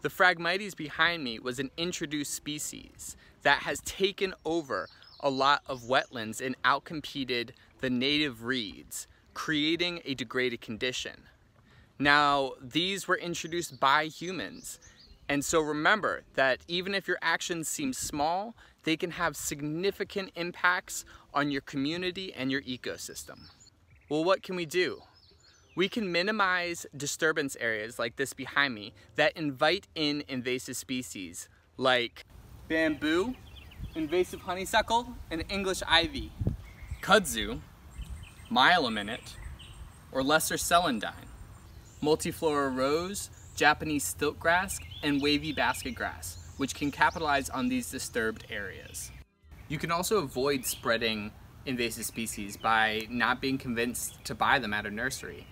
The Phragmites behind me was an introduced species that has taken over a lot of wetlands and outcompeted the native reeds, creating a degraded condition. Now, these were introduced by humans, and so remember that even if your actions seem small, they can have significant impacts on your community and your ecosystem. Well, what can we do? We can minimize disturbance areas like this behind me that invite in invasive species like bamboo, invasive honeysuckle, and English ivy, kudzu, myelominute, or lesser celandine, multiflora rose, Japanese stiltgrass, and wavy basket grass, which can capitalize on these disturbed areas. You can also avoid spreading invasive species by not being convinced to buy them at a nursery.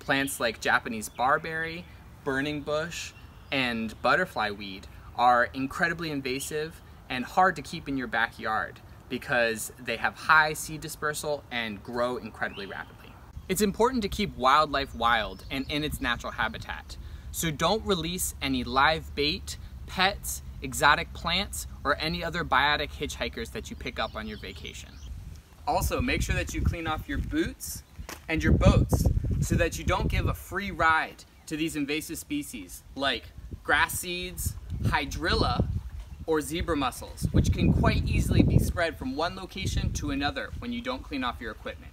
Plants like Japanese barberry, burning bush, and butterfly weed are incredibly invasive and hard to keep in your backyard because they have high seed dispersal and grow incredibly rapidly. It's important to keep wildlife wild and in its natural habitat. So don't release any live bait, pets, exotic plants, or any other biotic hitchhikers that you pick up on your vacation. Also, make sure that you clean off your boots and your boats so that you don't give a free ride to these invasive species like grass seeds, hydrilla, or zebra mussels, which can quite easily be spread from one location to another when you don't clean off your equipment.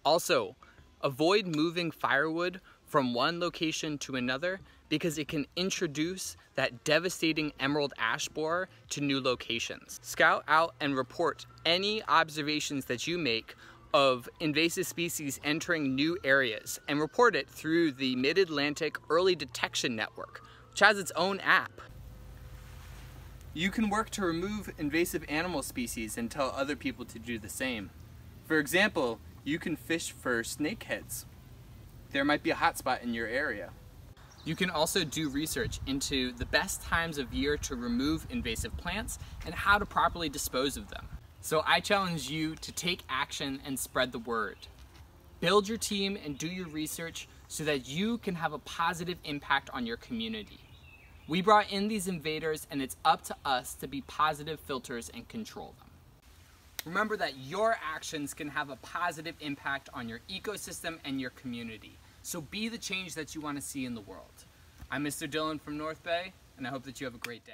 Also, avoid moving firewood from one location to another because it can introduce that devastating emerald ash borer to new locations. Scout out and report any observations that you make of invasive species entering new areas and report it through the Mid-Atlantic Early Detection Network, which has its own app. You can work to remove invasive animal species and tell other people to do the same. For example, you can fish for snakeheads. There might be a hotspot in your area. You can also do research into the best times of year to remove invasive plants and how to properly dispose of them. So I challenge you to take action and spread the word. Build your team and do your research so that you can have a positive impact on your community. We brought in these invaders and it's up to us to be positive filters and control them. Remember that your actions can have a positive impact on your ecosystem and your community. So be the change that you want to see in the world. I'm Mr. Dillon from North Bay, and I hope that you have a great day.